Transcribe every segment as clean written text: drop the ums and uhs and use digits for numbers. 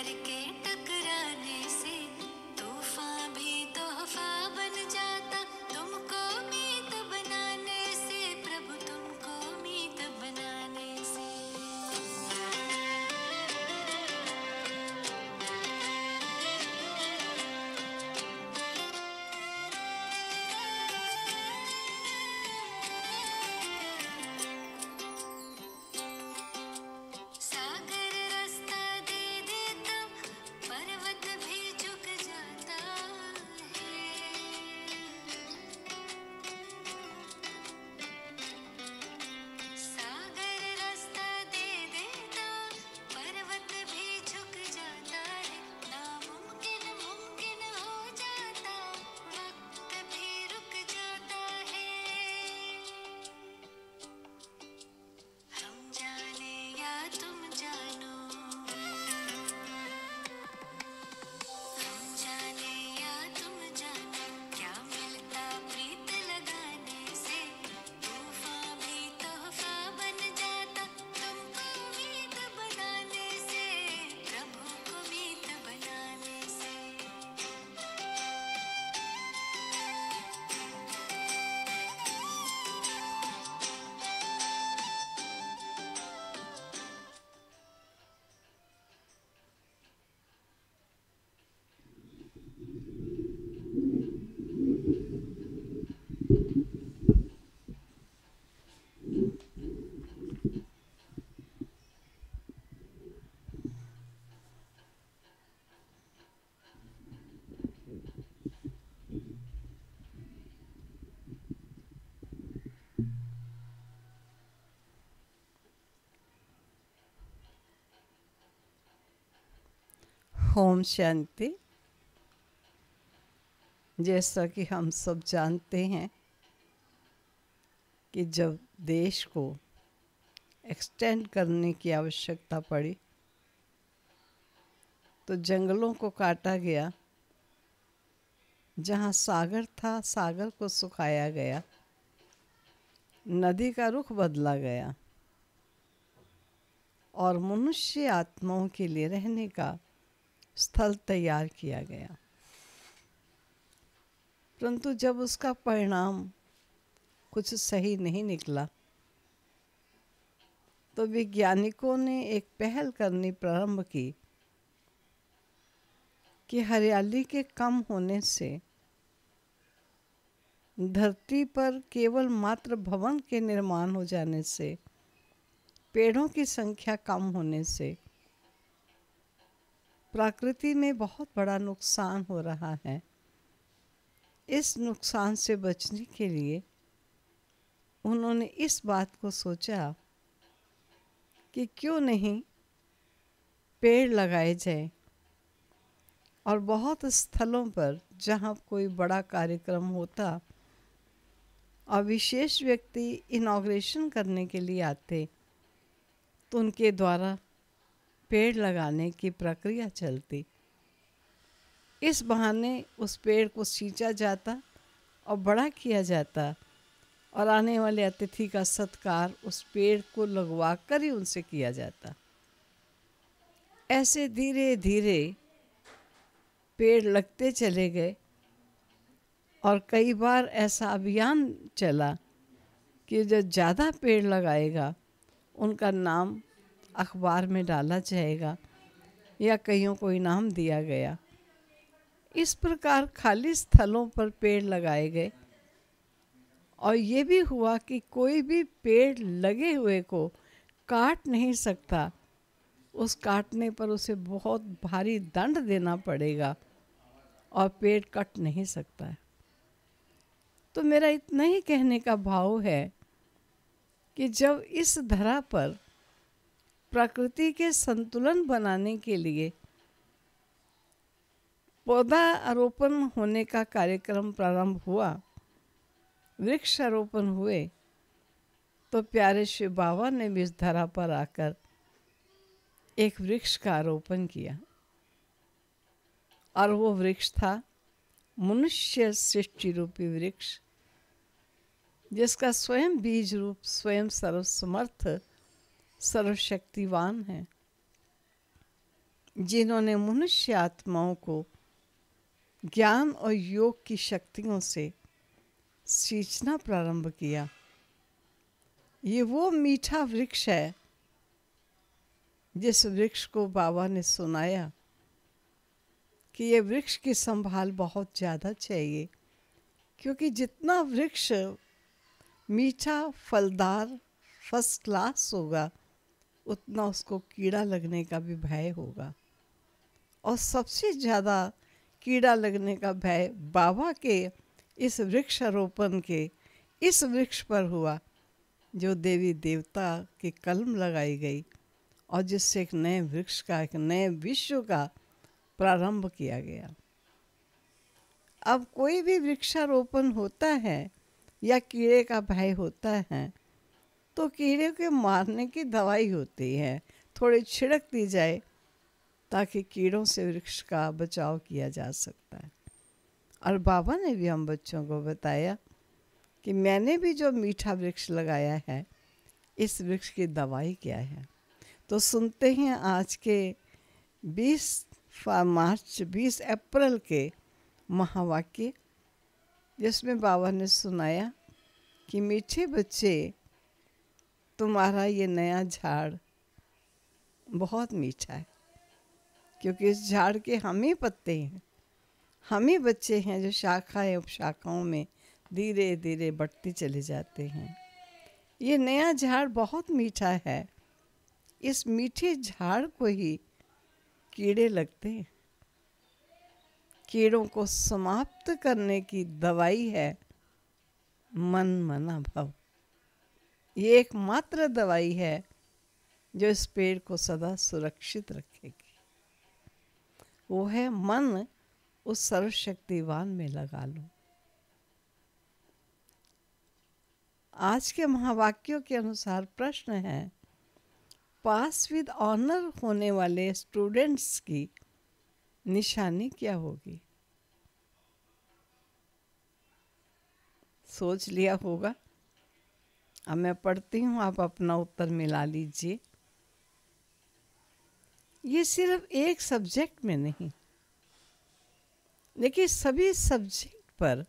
प्यार के टकराने से तूफान भी तोहफा बन जाता। तुमको मीत बनाने से प्रभु, तुमको मीत बनाने से। सागर रास्ता दे देता, पर्वत भी झुक जाता है। सागर रास्ता दे देता, पर्वत भी झुक जाता है। नामुमकिन मुमकिन हो जाता, वक्त भी रुक जाता है। हम जाने या तुम जानो, हम जाने या तुम जानो, क्या मिलता प्रीत लगाने से। तूफान भी तोहफा बन जाता, तुमको मीत बनाने से, प्रभु को मीत बनाने से। ओम शांति। जैसा कि हम सब जानते हैं कि जब देश को एक्सटेंड करने की आवश्यकता पड़ी तो जंगलों को काटा गया, जहाँ सागर था सागर को सुखाया गया, नदी का रुख बदला गया और मनुष्य आत्माओं के लिए रहने का स्थल तैयार किया गया। परंतु जब उसका परिणाम कुछ सही नहीं निकला तो वैज्ञानिकों ने एक पहल करनी प्रारंभ की कि हरियाली के कम होने से, धरती पर केवल मात्र भवन के निर्माण हो जाने से, पेड़ों की संख्या कम होने से प्रकृति में बहुत बड़ा नुकसान हो रहा है। इस नुकसान से बचने के लिए उन्होंने इस बात को सोचा कि क्यों नहीं पेड़ लगाए जाए और बहुत स्थलों पर जहाँ कोई बड़ा कार्यक्रम होता और विशेष व्यक्ति इनॉग्रेशन करने के लिए आते तो उनके द्वारा पेड़ लगाने की प्रक्रिया चलती। इस बहाने उस पेड़ को सींचा जाता और बड़ा किया जाता और आने वाले अतिथि का सत्कार उस पेड़ को लगवा कर ही उनसे किया जाता। ऐसे धीरे धीरे पेड़ लगते चले गए और कई बार ऐसा अभियान चला कि जो ज़्यादा पेड़ लगाएगा उनका नाम अखबार में डाला जाएगा या कईयों को इनाम दिया गया। इस प्रकार खाली स्थलों पर पेड़ लगाए गए और ये भी हुआ कि कोई भी पेड़ लगे हुए को काट नहीं सकता, उस काटने पर उसे बहुत भारी दंड देना पड़ेगा और पेड़ कट नहीं सकता है। तो मेरा इतना ही कहने का भाव है कि जब इस धरा पर प्रकृति के संतुलन बनाने के लिए पौधा आरोपण होने का कार्यक्रम प्रारंभ हुआ, वृक्षारोपण हुए, तो प्यारे शिव बाबा ने भी इस धरा पर आकर एक वृक्ष का आरोपण किया और वो वृक्ष था मनुष्य सृष्टि रूपी वृक्ष, जिसका स्वयं बीज रूप स्वयं सर्वसमर्थ सर्वशक्तिवान है। जिन्होंने मनुष्य आत्माओं को ज्ञान और योग की शक्तियों से सींचना प्रारंभ किया। ये वो मीठा वृक्ष है जिस वृक्ष को बाबा ने सुनाया कि ये वृक्ष की संभाल बहुत ज़्यादा चाहिए, क्योंकि जितना वृक्ष मीठा फलदार फर्स्ट क्लास होगा उतना उसको कीड़ा लगने का भी भय होगा। और सबसे ज़्यादा कीड़ा लगने का भय बाबा के इस वृक्षारोपण के इस वृक्ष पर हुआ, जो देवी देवता की कलम लगाई गई और जिससे एक नए वृक्ष का, एक नए विश्व का प्रारंभ किया गया। अब कोई भी वृक्षारोपण होता है या कीड़े का भय होता है तो कीड़े के मारने की दवाई होती है, थोड़ी छिड़क दी जाए ताकि कीड़ों से वृक्ष का बचाव किया जा सकता है। और बाबा ने भी हम बच्चों को बताया कि मैंने भी जो मीठा वृक्ष लगाया है, इस वृक्ष की दवाई क्या है। तो सुनते हैं आज के 20 अप्रैल के महावाक्य, जिसमें बाबा ने सुनाया कि मीठे बच्चे, तुम्हारा ये नया झाड़ बहुत मीठा है, क्योंकि इस झाड़ के हम ही पत्ते हैं, हम ही बच्चे हैं जो शाखाएं उपशाखाओं में धीरे धीरे बढ़ते चले जाते हैं। ये नया झाड़ बहुत मीठा है, इस मीठे झाड़ को ही कीड़े लगते हैं। कीड़ों को समाप्त करने की दवाई है मन मना भव। ये एकमात्र दवाई है जो इस पेड़ को सदा सुरक्षित रखेगी। वो है मन उस सर्वशक्तिवान में लगा लो। आज के महावाक्यों के अनुसार प्रश्न है, पास विद ऑनर होने वाले स्टूडेंट्स की निशानी क्या होगी? सोच लिया होगा। अब मैं पढ़ती हूँ, आप अपना उत्तर मिला लीजिए। ये सिर्फ एक सब्जेक्ट में नहीं, लेकिन सभी सब्जेक्ट पर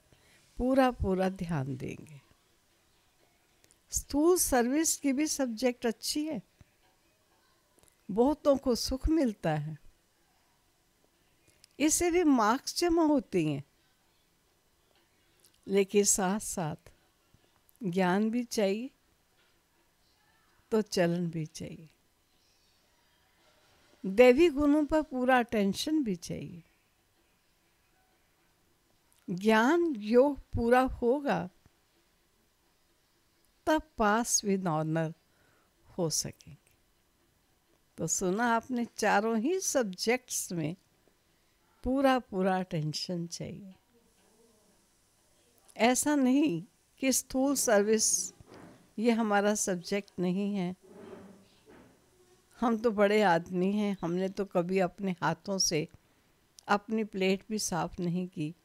पूरा पूरा ध्यान देंगे। स्थूल सर्विस की भी सब्जेक्ट अच्छी है, बहुतों को सुख मिलता है, इससे भी मार्क्स जमा होती हैं, लेकिन साथ साथ ज्ञान भी चाहिए तो चलन भी चाहिए, दैवी गुणों पर पूरा अटेंशन भी चाहिए। ज्ञान योग पूरा होगा तब पास विद ऑनर हो सकेंगे। तो सुना आपने, चारों ही सब्जेक्ट्स में पूरा पूरा अटेंशन चाहिए। ऐसा नहीं कि स्थूल सर्विस ये हमारा सब्जेक्ट नहीं है, हम तो बड़े आदमी हैं, हमने तो कभी अपने हाथों से अपनी प्लेट भी साफ नहीं की।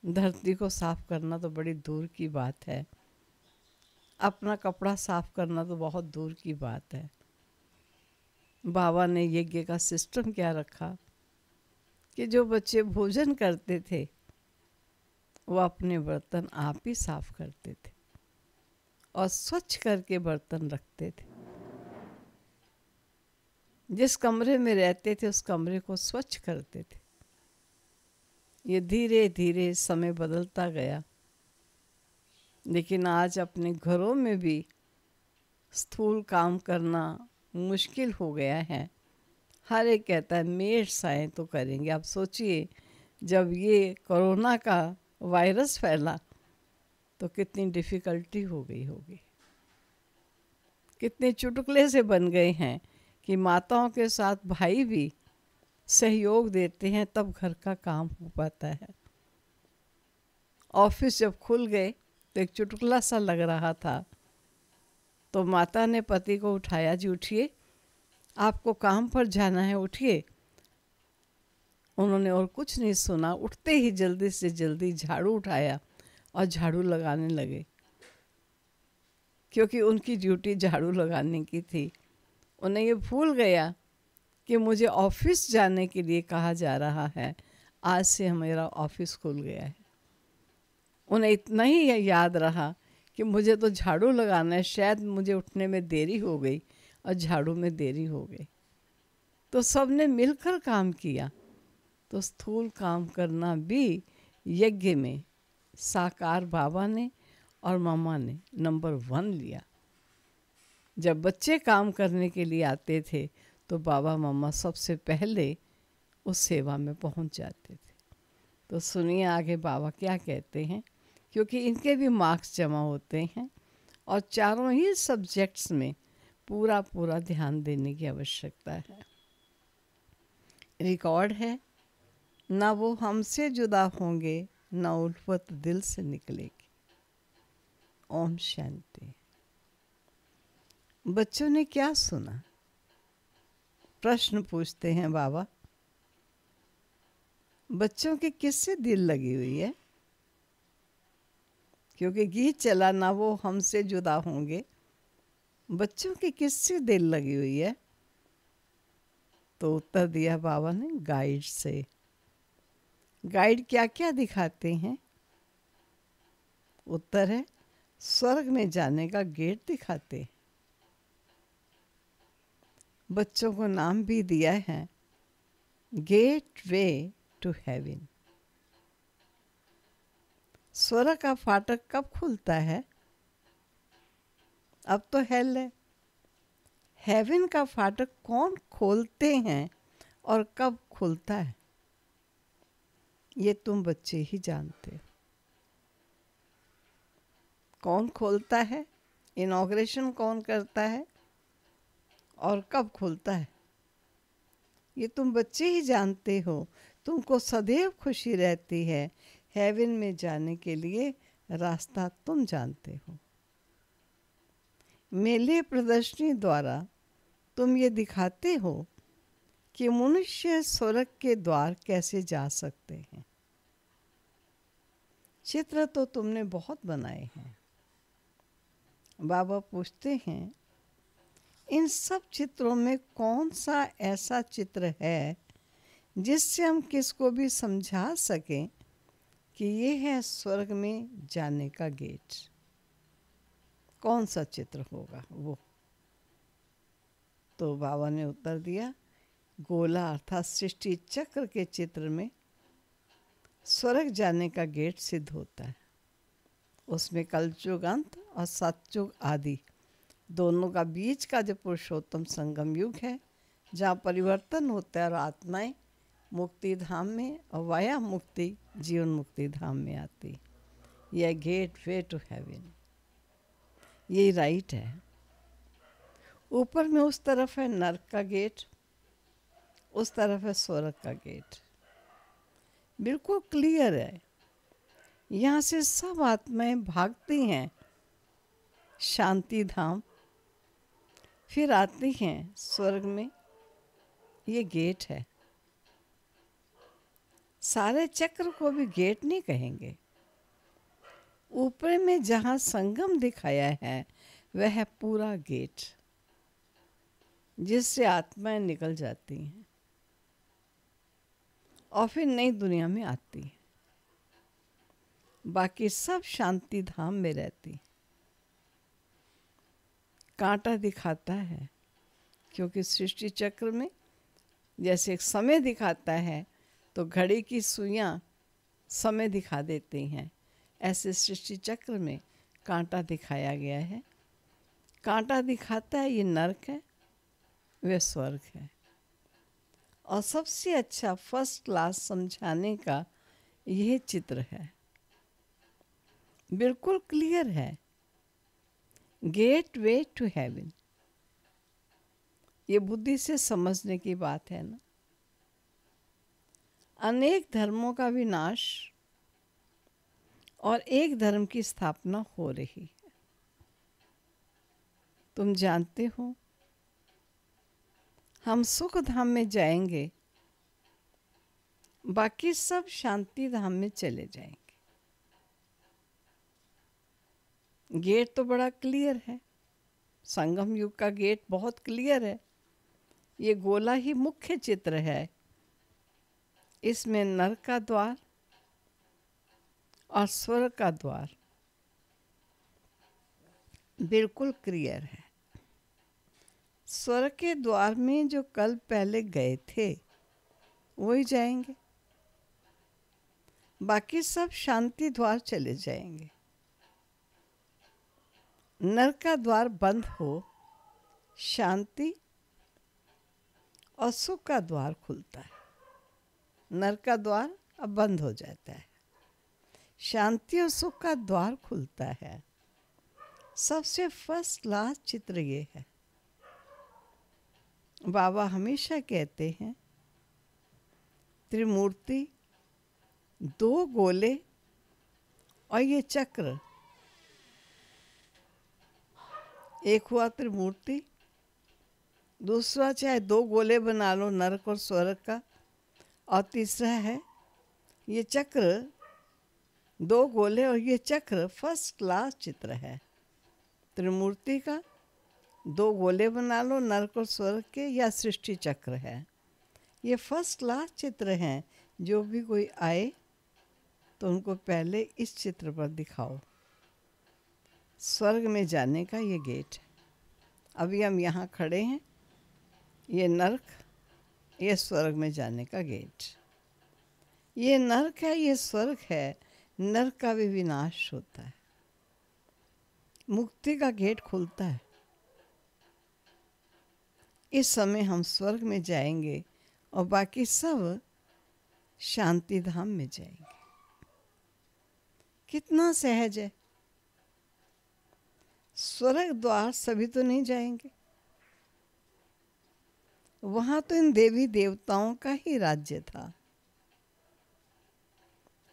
धरती को साफ करना तो बड़ी दूर की बात है, अपना कपड़ा साफ करना तो बहुत दूर की बात है। बाबा ने यज्ञ का सिस्टम क्या रखा कि जो बच्चे भोजन करते थे वो अपने बर्तन आप ही साफ करते थे और स्वच्छ करके बर्तन रखते थे। जिस कमरे में रहते थे उस कमरे को स्वच्छ करते थे। ये धीरे धीरे समय बदलता गया, लेकिन आज अपने घरों में भी स्थूल काम करना मुश्किल हो गया है। हर एक कहता है मेड्स आए तो करेंगे। आप सोचिए, जब ये कोरोना का वायरस फैला तो कितनी डिफ़िकल्टी हो गई होगी, कितने चुटकुले से बन गए हैं कि माताओं के साथ भाई भी सहयोग देते हैं तब घर का काम हो पाता है। ऑफिस जब खुल गए तो एक चुटकुला सा लग रहा था, तो माता ने पति को उठाया, जी उठिए, आपको काम पर जाना है, उठिए। उन्होंने और कुछ नहीं सुना, उठते ही जल्दी से जल्दी झाड़ू उठाया और झाड़ू लगाने लगे, क्योंकि उनकी ड्यूटी झाड़ू लगाने की थी। उन्हें ये भूल गया कि मुझे ऑफिस जाने के लिए कहा जा रहा है, आज से मेरा ऑफिस खुल गया है। उन्हें इतना ही याद रहा कि मुझे तो झाड़ू लगाना है, शायद मुझे उठने में देरी हो गई और झाड़ू में देरी हो गई। तो सबने मिलकर काम किया। तो स्थूल काम करना भी यज्ञ में साकार बाबा ने और मामा ने नंबर 1 लिया। जब बच्चे काम करने के लिए आते थे तो बाबा मामा सबसे पहले उस सेवा में पहुंच जाते थे। तो सुनिए आगे बाबा क्या कहते हैं, क्योंकि इनके भी मार्क्स जमा होते हैं और चारों ही सब्जेक्ट्स में पूरा पूरा ध्यान देने की आवश्यकता है। रिकॉर्ड है, ना वो हमसे जुदा होंगे, ना उल्फत दिल से निकलेगी। ओम शांति। बच्चों ने क्या सुना? प्रश्न पूछते हैं बाबा। बच्चों के किससे दिल लगी हुई है? क्योंकि गीत चला, ना वो हमसे जुदा होंगे। बच्चों की किससे दिल लगी हुई है? तो उत्तर दिया बाबा ने, गाइड से। गाइड क्या क्या दिखाते हैं? उत्तर है, स्वर्ग में जाने का गेट दिखाते हैं। बच्चों को नाम भी दिया है, गेट वे टू हेवन। स्वर्ग का फाटक कब खुलता है? अब तो हेल है। हेवन का फाटक कौन खोलते हैं और कब खुलता है, ये तुम बच्चे ही जानते हो। कौन खोलता है, इनॉग्रेशन कौन करता है और कब खुलता है, ये तुम बच्चे ही जानते हो। तुमको सदैव खुशी रहती है, हेवन में जाने के लिए रास्ता तुम जानते हो। मेले प्रदर्शनी द्वारा तुम ये दिखाते हो कि मनुष्य स्वर्ग के द्वार कैसे जा सकते हैं। चित्र तो तुमने बहुत बनाए हैं। बाबा पूछते हैं, इन सब चित्रों में कौन सा ऐसा चित्र है जिससे हम किसको भी समझा सकें कि ये है स्वर्ग में जाने का गेट? कौन सा चित्र होगा वो? तो बाबा ने उत्तर दिया, गोला अर्थात सृष्टि चक्र के चित्र में स्वर्ग जाने का गेट सिद्ध होता है। उसमें कलयुग अंत और सतयुग आदि दोनों का बीच का जो पुरुषोत्तम संगम युग है, जहाँ परिवर्तन होता है और आत्माएं मुक्ति धाम में और वाया मुक्ति जीवन मुक्ति धाम में आती। यह गेट वे टू हेवन, यही राइट है। ऊपर में उस तरफ है नरक का गेट, उस तरफ है स्वर्ग का गेट। बिल्कुल क्लियर है। यहाँ से सब आत्माएं भागती हैं शांति धाम, फिर आती हैं स्वर्ग में। ये गेट है। सारे चक्र को भी गेट नहीं कहेंगे। ऊपर में जहाँ संगम दिखाया है वह है पूरा गेट, जिससे आत्माएं निकल जाती हैं और फिर नई दुनिया में आती हैं। बाकी सब शांति धाम में रहती। कांटा दिखाता है, क्योंकि सृष्टि चक्र में जैसे एक समय दिखाता है तो घड़ी की सुइयां समय दिखा देती हैं, ऐसे सृष्टि चक्र में कांटा दिखाया गया है। कांटा दिखाता है ये नरक है, वह स्वर्ग है। और सबसे अच्छा फर्स्ट क्लास समझाने का यह चित्र है। बिल्कुल क्लियर है, गेट वे टू हेवन। ये बुद्धि से समझने की बात है ना। अनेक धर्मों का विनाश और एक धर्म की स्थापना हो रही है। तुम जानते हो, हम सुख धाम में जाएंगे, बाकी सब शांति धाम में चले जाएंगे। गेट तो बड़ा क्लियर है, संगम युग का गेट बहुत क्लियर है। ये गोला ही मुख्य चित्र है। इसमें नर का द्वार और स्वर्ग का द्वार बिल्कुल क्लियर है। स्वर्ग के द्वार में जो कल पहले गए थे वही जाएंगे, बाकी सब शांति द्वार चले जाएंगे। नर का द्वार बंद हो, शांति और सुख का द्वार खुलता है। नर का द्वार अब बंद हो जाता है, शांति और सुख का द्वार खुलता है। सबसे फर्स्ट क्लास चित्र ये है। बाबा हमेशा कहते हैं त्रिमूर्ति, दो गोले और ये चक्र, एक हुआ त्रिमूर्ति, दूसरा चाहे दो गोले बना लो नरक और स्वर्ग का, और तीसरा है ये चक्र, दो गोले और ये चक्र फर्स्ट क्लास चित्र है। त्रिमूर्ति का दो गोले बना लो नरक और स्वर्ग के, या सृष्टि चक्र है। ये फर्स्ट क्लास चित्र हैं। जो भी कोई आए तो उनको पहले इस चित्र पर दिखाओ। स्वर्ग में जाने का ये गेट है। अभी हम यहाँ खड़े हैं, ये नरक, ये स्वर्ग में जाने का गेट। ये नरक है, ये स्वर्ग है। नरक का भी विनाश होता है, मुक्ति का गेट खुलता है। इस समय हम स्वर्ग में जाएंगे और बाकी सब शांति धाम में जाएंगे। कितना सहज है। स्वर्ग द्वार सभी तो नहीं जाएंगे, वहां तो इन देवी देवताओं का ही राज्य था।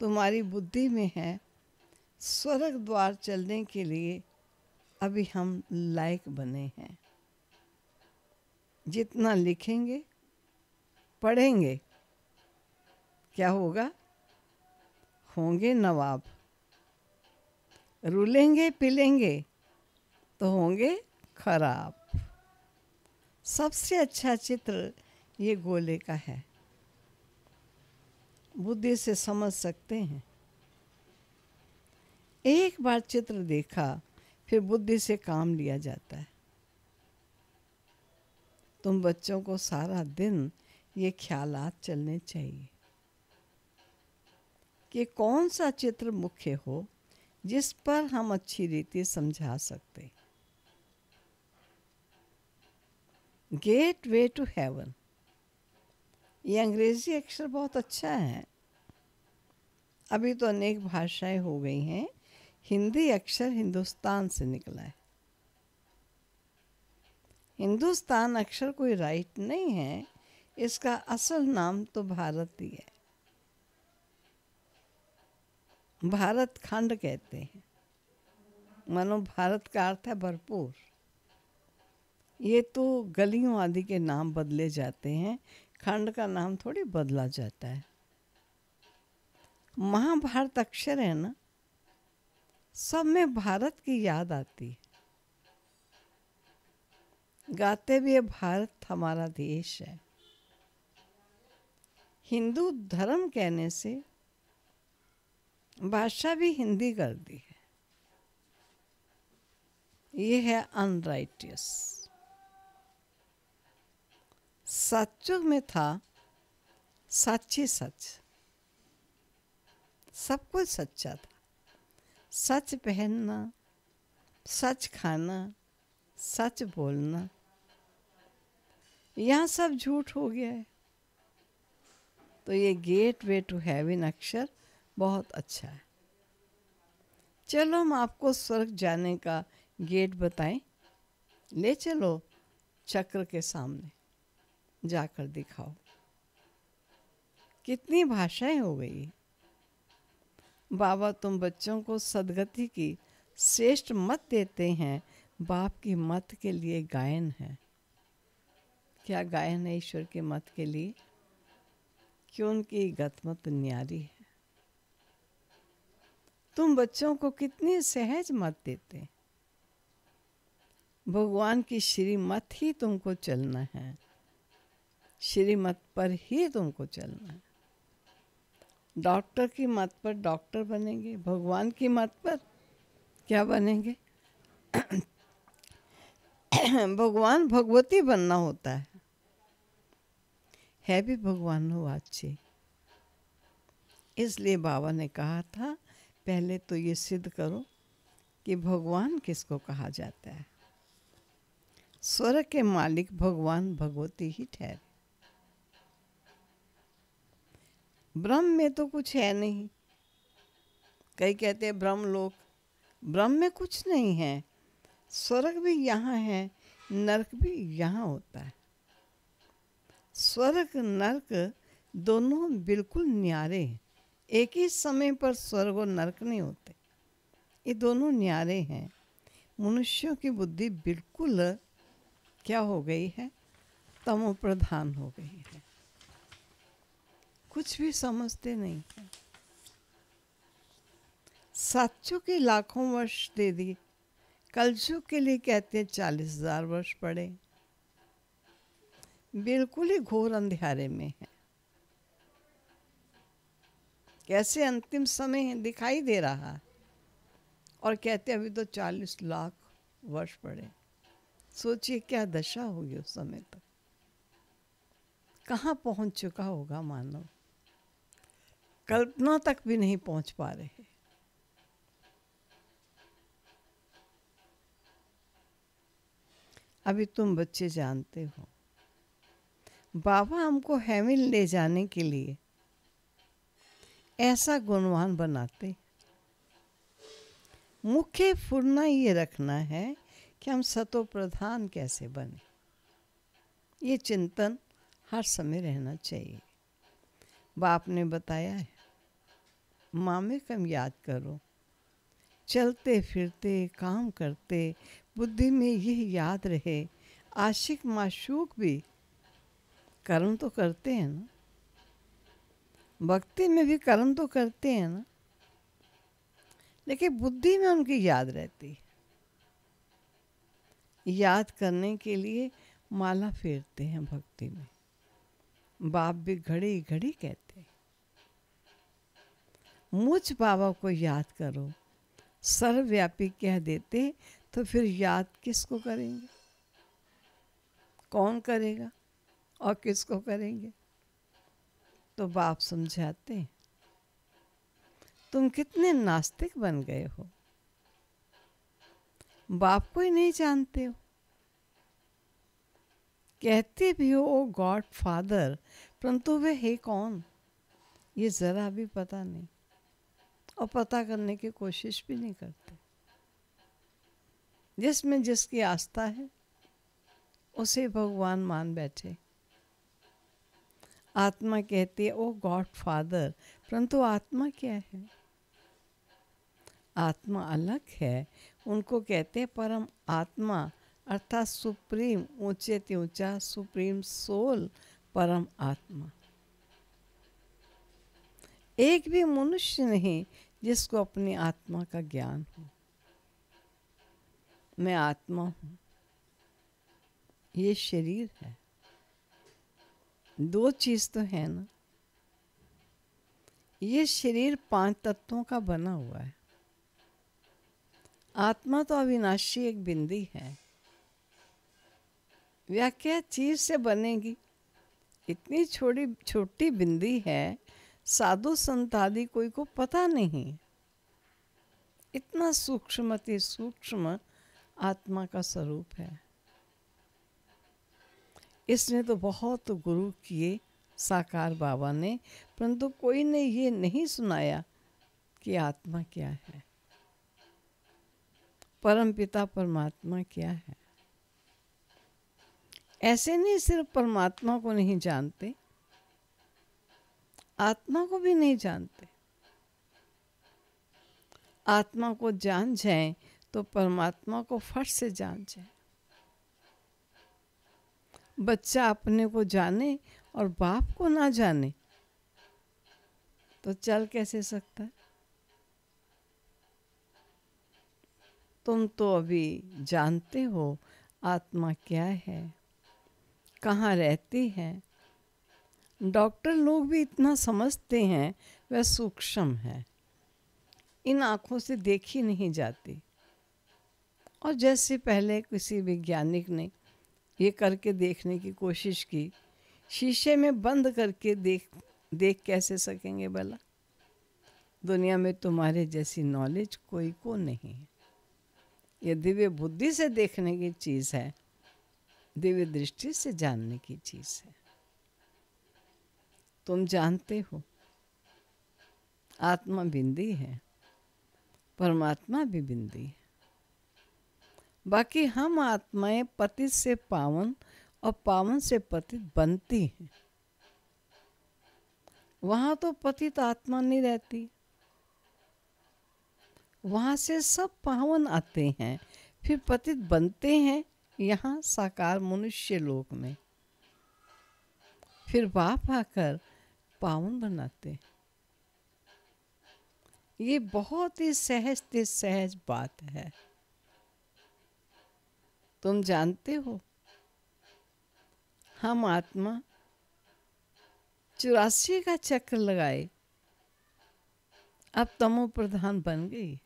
तुम्हारी बुद्धि में है स्वर्ग द्वार चलने के लिए अभी हम लायक बने हैं। जितना लिखेंगे पढ़ेंगे क्या होगा? होंगे नवाब। रूलेंगे पिलेंगे तो होंगे खराब। सबसे अच्छा चित्र ये गोले का है। बुद्धि से समझ सकते हैं। एक बार चित्र देखा फिर बुद्धि से काम लिया जाता है। तुम बच्चों को सारा दिन ये ख्यालात चलने चाहिए कि कौन सा चित्र मुख्य हो जिस पर हम अच्छी रीति समझा सकते। गेट वे टू हेवन, ये अंग्रेजी अक्षर बहुत अच्छा है। अभी तो अनेक भाषाएं हो गई हैं। हिंदी अक्षर हिंदुस्तान से निकला है। हिंदुस्तान अक्षर कोई राइट नहीं है, इसका असल नाम तो भारत ही है। भारत खंड कहते हैं, मानो भारत का अर्थ है भरपूर। ये तो गलियों आदि के नाम बदले जाते हैं, खंड का नाम थोड़ी बदला जाता है। महाभारत अक्षर है ना, सब में भारत की याद आती है। गाते भी ये भारत हमारा देश है। हिंदू धर्म कहने से भाषा भी हिंदी कर दी है। ये है अनराइटियस। सतयुग में था सच ही सच, सब कुछ सच्चा था। सच पहनना, सच खाना, सच बोलना, यहाँ सब झूठ हो गया है। तो ये गेट वे टू हेवन अक्षर बहुत अच्छा है। चलो हम आपको स्वर्ग जाने का गेट बताएं। ले चलो चक्र के सामने जाकर दिखाओ। कितनी भाषाएं हो गई। बाबा तुम बच्चों को सदगति की श्रेष्ठ मत देते हैं। बाप की मत के लिए गायन है। क्या गायन है ईश्वर के मत के लिए? क्यों उनकी गतमत न्यारी है। तुम बच्चों को कितनी सहज मत देते। भगवान की श्रीमत ही तुमको चलना है। श्रीमत पर ही तुमको चलना है। डॉक्टर की मत पर डॉक्टर बनेंगे, भगवान की मत पर क्या बनेंगे? भगवान भगवती बनना होता है भी भगवान वाची। इसलिए बाबा ने कहा था पहले तो ये सिद्ध करो कि भगवान किसको कहा जाता है। स्वर्ग के मालिक भगवान भगवती ही ठहरे। ब्रह्म में तो कुछ है नहीं। कई कहते हैं ब्रह्मलोक, ब्रह्म में कुछ नहीं है। स्वर्ग भी यहाँ है, नरक भी यहाँ होता है। स्वर्ग नरक दोनों बिल्कुल न्यारे हैं। एक ही समय पर स्वर्ग और नरक नहीं होते, ये दोनों न्यारे हैं। मनुष्यों की बुद्धि बिल्कुल क्या हो गई है? तमो प्रधान हो गई है, कुछ भी समझते नहीं है। सातों के लाखों वर्ष दे दिए, कलयुग के लिए कहते हैं 40,000 वर्ष पड़े। बिल्कुल ही घोर अंधेरे में है। कैसे अंतिम समय दिखाई दे रहा है और कहते अभी तो 40 लाख वर्ष पड़े। सोचिए क्या दशा होगी उस समय तक, कहाँ पहुंच चुका होगा मानव। कल्पना तक भी नहीं पहुंच पा रहे। अभी तुम बच्चे जानते हो, बाबा हमको हेवन ले जाने के लिए ऐसा गुणवान बनाते। मुख्य फुरना ये रखना है कि हम सतो प्रधान कैसे बने। ये चिंतन हर समय रहना चाहिए। बाप ने बताया है, माँ में कम याद करो, चलते फिरते काम करते बुद्धि में यह याद रहे। आशिक माशूक भी कर्म तो करते हैं ना, भक्ति में भी कर्म तो करते हैं ना, लेकिन बुद्धि में उनकी याद रहती है। याद करने के लिए माला फेरते हैं भक्ति में। बाप भी घड़ी घड़ी कहते हैं, मुझ बाबा को याद करो। सर्वव्यापी कह देते तो फिर याद किसको करेंगे? कौन करेगा और किसको करेंगे? तो बाप समझाते हैं, तुम कितने नास्तिक बन गए हो, बाप को ही नहीं जानते हो। कहते भी हो ओ गॉड फादर, परंतु वे है कौन ये जरा भी पता नहीं, और पता करने की कोशिश भी नहीं करते। जिसमें जिसकी आस्था है उसे भगवान मान बैठे। आत्मा कहती है ओ गॉड फादर, परंतु आत्मा क्या है? आत्मा अलग है। उनको कहते हैं परम आत्मा, अर्थात सुप्रीम, ऊंचे से ऊंचा सुप्रीम सोल, परम आत्मा। एक भी मनुष्य नहीं जिसको अपनी आत्मा का ज्ञान हो। मैं आत्मा हूँ, ये शरीर है। दो चीज तो है ना, ये शरीर 5 तत्वों का बना हुआ है। आत्मा तो अविनाशी एक बिंदी है। व्याख्या चीज से बनेगी। इतनी छोटी बिंदी है, साधु संत आदि कोई को पता नहीं। इतना सूक्ष्मति सूक्ष्म आत्मा का स्वरूप है। इसने तो बहुत गुरु किए साकार बाबा ने, परंतु कोई ने ये नहीं सुनाया कि आत्मा क्या है, परम पिता परमात्मा क्या है। ऐसे नहीं सिर्फ परमात्मा को नहीं जानते, आत्मा को भी नहीं जानते। आत्मा को जान जाए तो परमात्मा को फट से जान जाए। बच्चा अपने को जाने और बाप को ना जाने तो चल कैसे सकता है? तुम तो अभी जानते हो आत्मा क्या है, कहाँ रहती है, डॉक्टर लोग भी इतना समझते हैं, वह सूक्ष्म है, इन आँखों से देखी नहीं जाती। और जैसे पहले किसी वैज्ञानिक ने ये करके देखने की कोशिश की, शीशे में बंद करके देख कैसे सकेंगे भला? दुनिया में तुम्हारे जैसी नॉलेज कोई को नहीं है। ये दिव्य बुद्धि से देखने की चीज़ है, दिव्य दृष्टि से जानने की चीज़ है। तुम जानते हो आत्मा बिंदी है, परमात्मा भी बिंदी है। बाकी हम आत्माएं पतित से पावन और पावन से पतित बनती हैं। वहाँ तो पतित आत्मा नहीं रहती, वहाँ से सब पावन आते हैं, फिर पतित बनते हैं यहाँ साकार मनुष्य लोक में, फिर बाप आकर पावन बनाते हैं। ये बहुत ही सहज से सहज बात है। तुम जानते हो हम आत्मा 84 का चक्र लगाए, अब तमो प्रधान बन गई।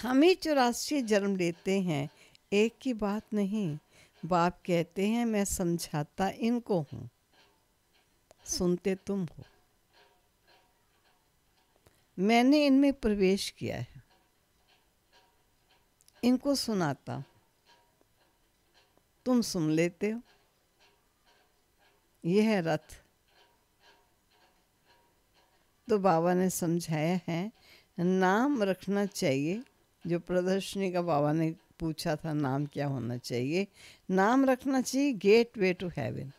हम ही 84 जन्म लेते हैं, एक की बात नहीं। बाप कहते हैं मैं समझाता इनको हूँ, सुनते तुम हो। मैंने इनमें प्रवेश किया है, इनको सुनाता, तुम सुन लेते हो। यह है रथ। तो बाबा ने समझाया है, नाम रखना चाहिए। जो प्रदर्शनी का बाबा ने पूछा था नाम क्या होना चाहिए, नाम रखना चाहिए गेट वे टू हेवन।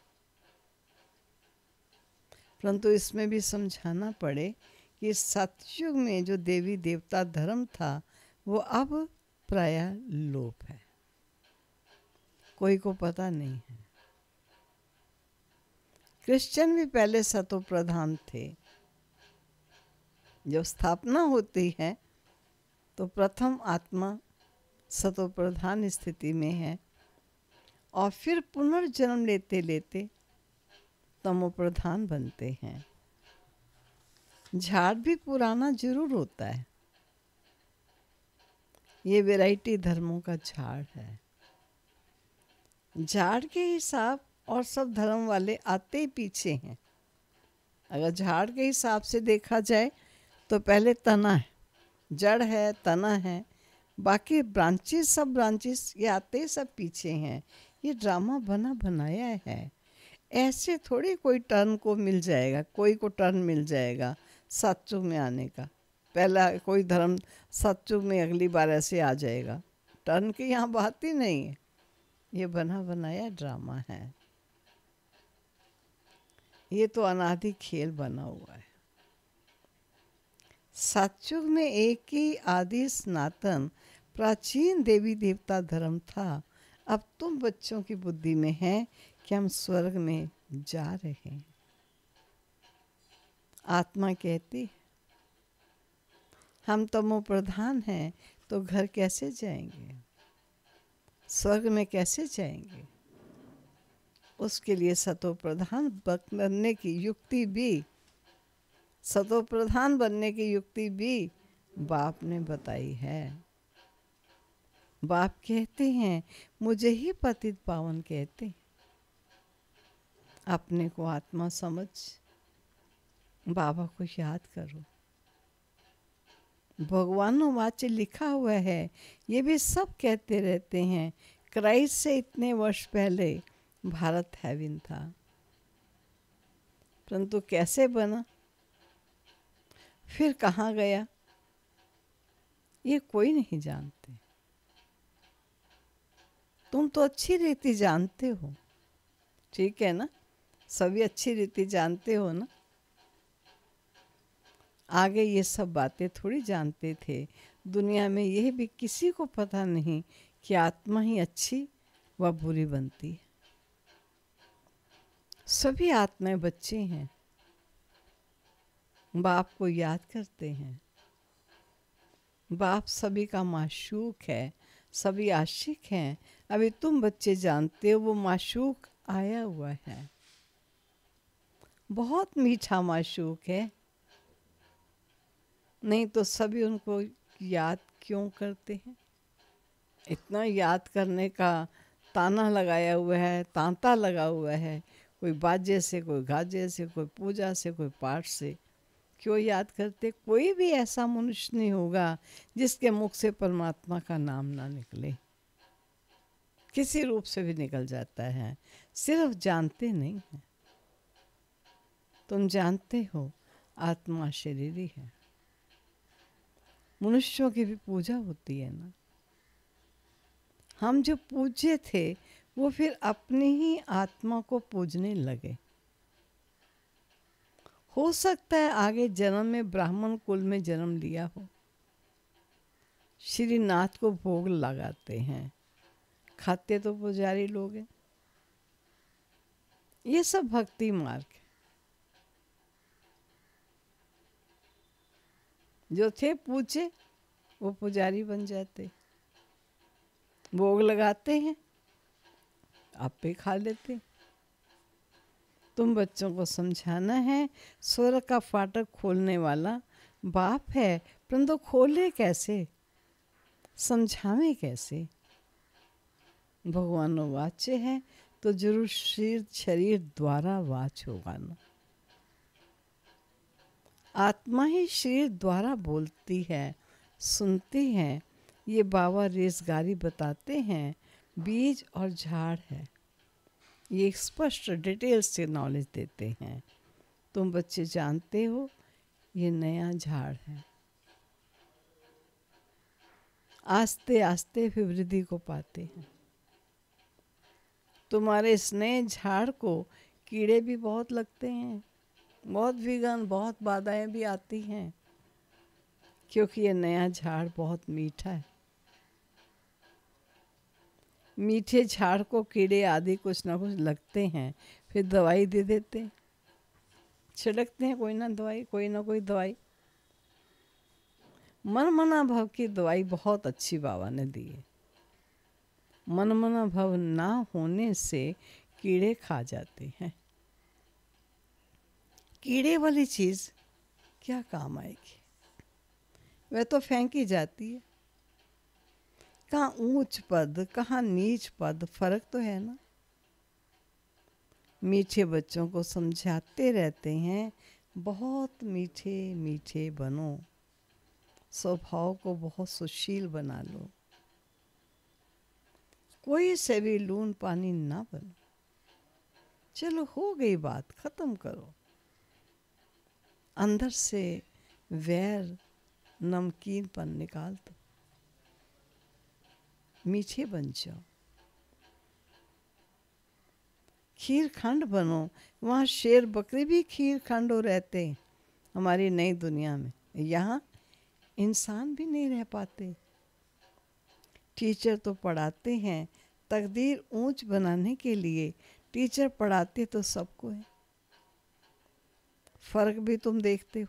परंतु इसमें भी समझाना पड़े कि सतयुग में जो देवी देवता धर्म था वो अब प्रायः लोप है, कोई को पता नहीं है। क्रिश्चियन भी पहले सतो प्रधान थे। जब स्थापना होती है तो प्रथम आत्मा सतो प्रधान स्थिति में है और फिर पुनर्जन्म लेते लेते तमो प्रधान बनते हैं। झाड़ भी पुराना जरूर होता है, ये वैरायटी धर्मों का झाड़ है। झाड़ के हिसाब और सब धर्म वाले आते ही पीछे हैं। अगर झाड़ के हिसाब से देखा जाए तो पहले तना है, जड़ है, तना है, बाकी ब्रांचेस, सब ब्रांचेस ये आते ही सब पीछे हैं। ये ड्रामा बना बनाया है। ऐसे थोड़ी कोई टर्न को मिल जाएगा, कोई को टर्न मिल जाएगा सतयुग में आने का। पहला कोई धर्म सतयुग में अगली बार ऐसे आ जाएगा, टर्न की यहाँ बात ही नहीं है। ये बना बनाया ड्रामा है। ये तो अनादि खेल बना हुआ है। सतयुग में एक ही आदि सनातन प्राचीन देवी देवता धर्म था। अब तुम बच्चों की बुद्धि में है कि हम स्वर्ग में जा रहे हैं। आत्मा कहती हम तमो प्रधान हैं, तो घर कैसे जाएंगे, स्वर्ग में कैसे जाएंगे? उसके लिए सतो प्रधान बनने की युक्ति भी, सतो प्रधान बनने की युक्ति भी बाप ने बताई है। बाप कहते हैं मुझे ही पतित पावन कहते हैं। अपने को आत्मा समझ, बाबा को याद करो। भगवानों वाच्य लिखा हुआ है, ये भी सब कहते रहते हैं। क्राइस्ट से इतने वर्ष पहले भारत हेवन था, परंतु कैसे बना, फिर कहाँ गया, ये कोई नहीं जानते। तुम तो अच्छी रीति जानते हो, ठीक है ना? सभी अच्छी रीति जानते हो ना? आगे ये सब बातें थोड़ी जानते थे। दुनिया में यह भी किसी को पता नहीं कि आत्मा ही अच्छी व बुरी बनती है। सभी आत्माएं बच्चे हैं, बाप को याद करते हैं। बाप सभी का माशूक है, सभी आशिक हैं। अभी तुम बच्चे जानते हो वो माशूक आया हुआ है। बहुत मीठा माशूक है, नहीं तो सभी उनको याद क्यों करते हैं। इतना याद करने का ताना लगाया हुआ है, तांता लगा हुआ है, कोई बाजे से, कोई गाजे से, कोई पूजा से, कोई पाठ से। क्यों याद करते? कोई भी ऐसा मनुष्य नहीं होगा जिसके मुख से परमात्मा का नाम ना निकले। किसी रूप से भी निकल जाता है, सिर्फ जानते नहीं हैं। तुम जानते हो आत्मा शरीरी है। मनुष्यों की भी पूजा होती है ना। हम जो पूज्य थे वो फिर अपनी ही आत्मा को पूजने लगे। हो सकता है आगे जन्म में ब्राह्मण कुल में जन्म लिया हो। श्रीनाथ को भोग लगाते हैं, खाते तो पुजारी लोग हैं। ये सब भक्ति मार्ग है। जो थे पूजे वो पुजारी बन जाते, भोग लगाते हैं, आप पे खा लेते। तुम बच्चों को समझाना है स्वर्ग का फाटक खोलने वाला बाप है, परंतु खोले कैसे, समझावे कैसे। भगवान वाच्य है तो जरूर शरीर द्वारा वाच होगा ना। आत्मा ही शरीर द्वारा बोलती है, सुनती है। ये बाबा रेसगारी बताते हैं, बीज और झाड़ है। ये स्पष्ट डिटेल से नॉलेज देते हैं। तुम बच्चे जानते हो ये नया झाड़ है, आस्ते आस्ते फिर वृद्धि को पाते हैं। तुम्हारे इस नए झाड़ को कीड़े भी बहुत लगते हैं, बहुत विघ्न, बहुत बाधाएं भी आती हैं, क्योंकि ये नया झाड़ बहुत मीठा है। मीठे झाड़ को कीड़े आदि कुछ ना कुछ लगते हैं, फिर दवाई दे देते हैं, छिड़कते हैं कोई ना दवाई, कोई ना कोई दवाई। मनमना भव की दवाई बहुत अच्छी बाबा ने दी है। मनमना भव ना होने से कीड़े खा जाते हैं। कीड़े वाली चीज क्या काम आएगी, वह तो फेंकी जाती है। कहाँ ऊंच पद, कहाँ नीच पद, फर्क तो है ना। मीठे बच्चों को समझाते रहते हैं, बहुत मीठे मीठे बनो, स्वभाव को बहुत सुशील बना लो, कोई से भी लून पानी ना बनो। चलो हो गई बात, खत्म करो। अंदर से वैर नमकीनपन निकाल दो, मीठे बन जाओ, खीर खंड बनो। वहाँ शेर बकरी भी खीर खंड हो रहते हैं हमारी नई दुनिया में। यहाँ इंसान भी नहीं रह पाते। टीचर तो पढ़ाते हैं तकदीर ऊंच बनाने के लिए, टीचर पढ़ाते तो सबको है। फर्क भी तुम देखते हो।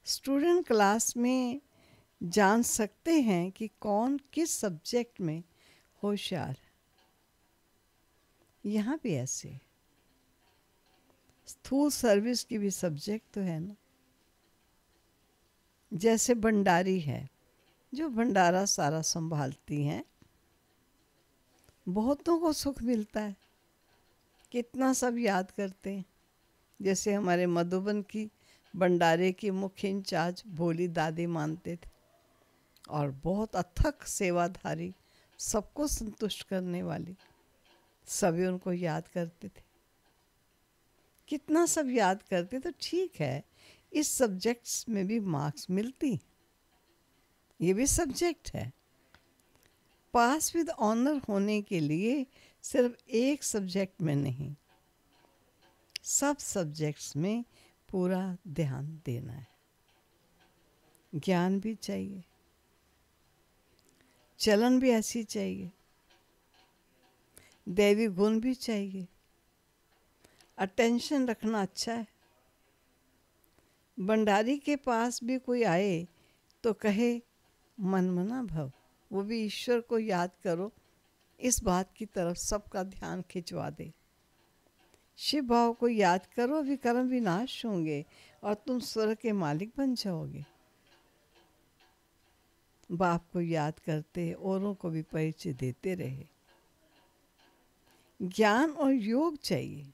स्टूडेंट क्लास में जान सकते हैं कि कौन किस सब्जेक्ट में होशियार है। यहाँ भी ऐसे स्थूल सर्विस की भी सब्जेक्ट तो है ना। जैसे भंडारी है जो भंडारा सारा संभालती हैं, बहुतों को सुख मिलता है, कितना सब याद करते हैं। जैसे हमारे मधुबन की भंडारे की मुख्य इंचार्ज भोली दादी मानते थे, और बहुत अथक सेवाधारी, सबको संतुष्ट करने वाली, सभी उनको याद करते थे। कितना सब याद करते तो ठीक है, इस सब्जेक्ट्स में भी मार्क्स मिलती, ये भी सब्जेक्ट है। पास विद ऑनर होने के लिए सिर्फ एक सब्जेक्ट में नहीं, सब सब्जेक्ट्स में पूरा ध्यान देना है। ज्ञान भी चाहिए, चलन भी ऐसी चाहिए, दैवी गुण भी चाहिए, अटेंशन रखना अच्छा है। भंडारी के पास भी कोई आए तो कहे मनमना भव, वो भी ईश्वर को याद करो, इस बात की तरफ सबका ध्यान खिंचवा दे। शिव भाव को याद करो, विकर्म विनाश होंगे और तुम स्वर्ग के मालिक बन जाओगे। बाप को याद करते औरों को भी परिचय देते रहे। ज्ञान और योग चाहिए,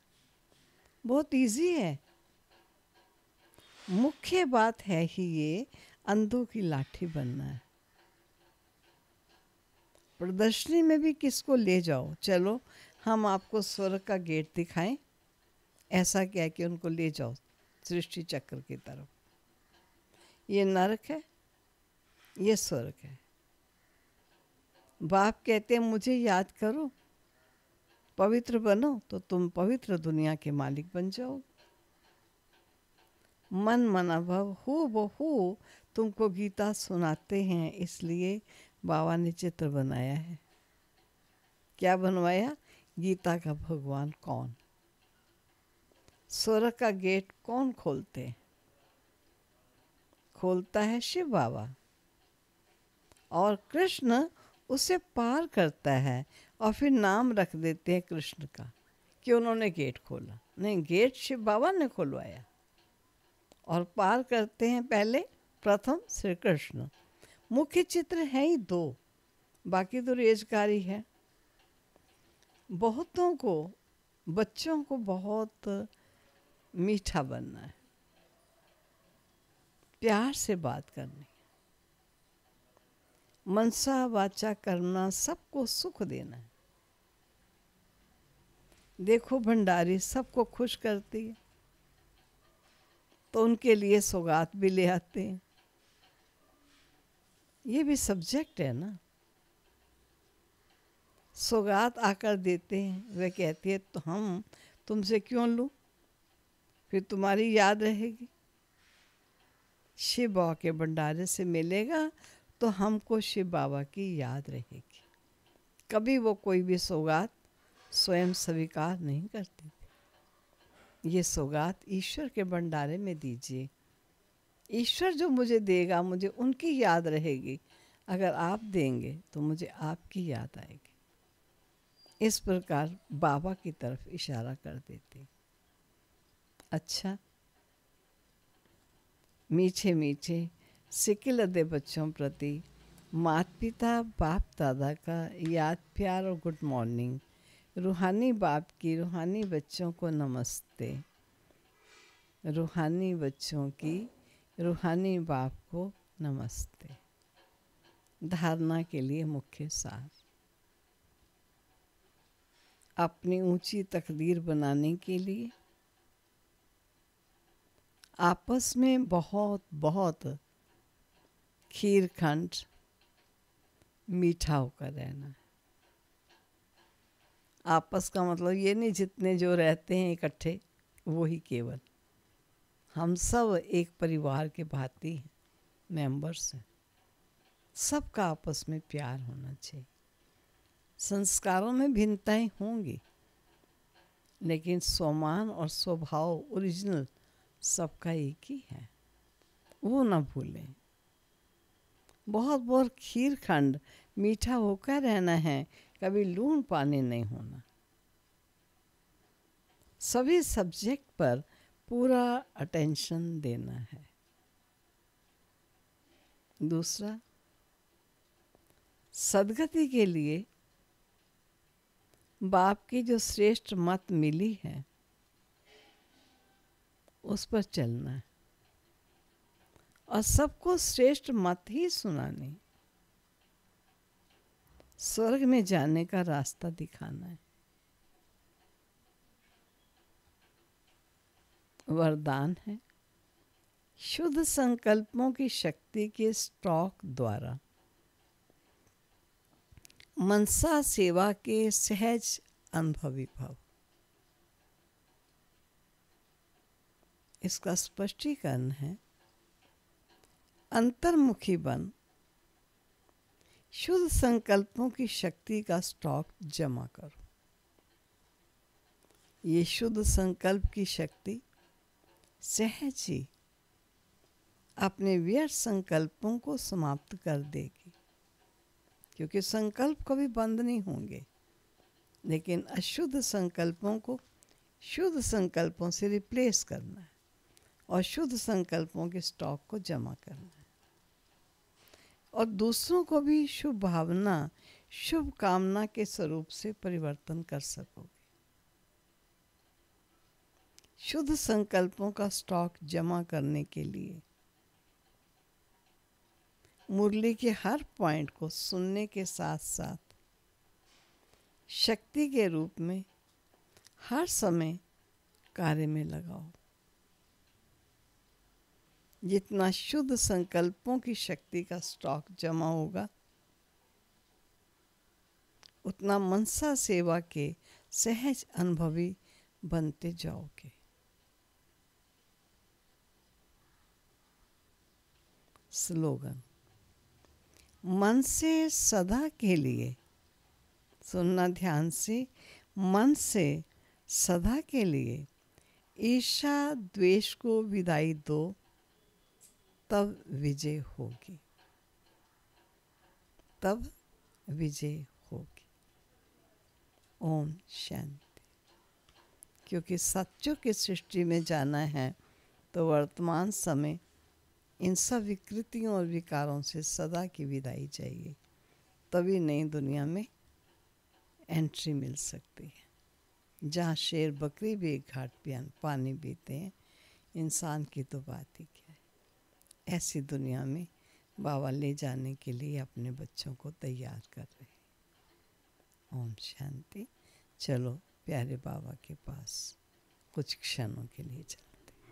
बहुत इजी है। मुख्य बात है ही ये, अंधों की लाठी बनना है। प्रदर्शनी में भी किसको ले जाओ, चलो हम आपको स्वर्ग का गेट दिखाएं, ऐसा क्या कि उनको ले जाओ सृष्टि चक्र की तरफ। ये नरक है, ये स्वर्ग है। बाप कहते हैं मुझे याद करो, पवित्र बनो, तो तुम पवित्र दुनिया के मालिक बन जाओ। मन मनभव हु बहु तुमको गीता सुनाते हैं, इसलिए बाबा ने चित्र बनाया है। क्या बनवाया? गीता का भगवान कौन, स्वर्ग का गेट कौन खोलते हैं? खोलता है शिव बाबा, और कृष्ण उसे पार करता है और फिर नाम रख देते हैं कृष्ण का कि उन्होंने गेट खोला। नहीं, गेट शिव बाबा ने खुलवाया और पार करते हैं पहले प्रथम श्री कृष्ण। मुख्य चित्र है ही दो, बाकी तो रेजकारी है। बहुतों को, बच्चों को बहुत मीठा बनना है, प्यार से बात करनी, मनसा वाचा करना, सबको सुख देना है। देखो भंडारी सबको खुश करती है, तो उनके लिए सौगात भी ले आते हैं। ये भी सब्जेक्ट है ना। सौगात आकर देते हैं, वह कहती है तो हम तुमसे क्यों लूं, फिर तुम्हारी याद रहेगी। शिव बाबा के भंडारे से मिलेगा तो हमको शिव बाबा की याद रहेगी। कभी वो कोई भी सौगात स्वयं स्वीकार नहीं करते थे। ये सौगात ईश्वर के भंडारे में दीजिए। ईश्वर जो मुझे देगा, मुझे उनकी याद रहेगी। अगर आप देंगे तो मुझे आपकी याद आएगी। इस प्रकार बाबा की तरफ इशारा कर देते। अच्छा, मीठे मीठे सिकिलदे बच्चों प्रति माता पिता बाप दादा का याद, प्यार और गुड मॉर्निंग। रूहानी बाप की रूहानी बच्चों को नमस्ते। रूहानी बच्चों की रूहानी बाप को नमस्ते। धारणा के लिए मुख्य सार, अपनी ऊंची तकदीर बनाने के लिए आपस में बहुत बहुत खीर खंड मीठा होकर रहना है। आपस का मतलब ये नहीं जितने जो रहते हैं इकट्ठे वही केवल, हम सब एक परिवार के भांति मेंबर्स हैं। सबका आपस में प्यार होना चाहिए। संस्कारों में भिन्नताएं होंगी, लेकिन स्वमान और स्वभाव ओरिजिनल सबका एक ही है, वो ना भूलें। बहुत बहुत खीर खंड मीठा होकर रहना है, कभी लून पानी नहीं होना। सभी सब्जेक्ट पर पूरा अटेंशन देना है। दूसरा, सदगति के लिए बाप की जो श्रेष्ठ मत मिली है उस पर चलना है और सबको श्रेष्ठ मत ही सुनानी। स्वर्ग में जाने का रास्ता दिखाना है। वरदान है, शुद्ध संकल्पों की शक्ति के स्टॉक द्वारा मनसा सेवा के सहज अनुभवी भव। इसका स्पष्टीकरण है, अंतर्मुखी बन शुद्ध संकल्पों की शक्ति का स्टॉक जमा करो। ये शुद्ध संकल्प की शक्ति सहज ही अपने व्यर्थ संकल्पों को समाप्त कर देगी, क्योंकि संकल्प कभी बंद नहीं होंगे, लेकिन अशुद्ध संकल्पों को शुद्ध संकल्पों से रिप्लेस करना है और शुद्ध संकल्पों के स्टॉक को जमा करना है और दूसरों को भी शुभ भावना, शुभ कामना के स्वरूप से परिवर्तन कर सकोगे। शुद्ध संकल्पों का स्टॉक जमा करने के लिए मुरली के हर पॉइंट को सुनने के साथ साथ शक्ति के रूप में हर समय कार्य में लगाओ। जितना शुद्ध संकल्पों की शक्ति का स्टॉक जमा होगा, उतना मनसा सेवा के सहज अनुभवी बनते जाओगे। स्लोगन, मन से सदा के लिए, सुनना ध्यान से, मन से सदा के लिए ईर्ष्या द्वेष को विदाई दो, तब विजय होगी, तब विजय होगी। ओम शांति। क्योंकि सच्चों की सृष्टि में जाना है तो वर्तमान समय इन सब विकृतियों और विकारों से सदा की विदाई चाहिए, तभी नई दुनिया में एंट्री मिल सकती है। जहाँ शेर बकरी भी एक घाट पे पानी पीते हैं, इंसान की तो बात ही क्या है। ऐसी दुनिया में बाबा ले जाने के लिए अपने बच्चों को तैयार कर रहे हैं। ओम शांति। चलो प्यारे बाबा के पास कुछ क्षणों के लिए चलते हैं।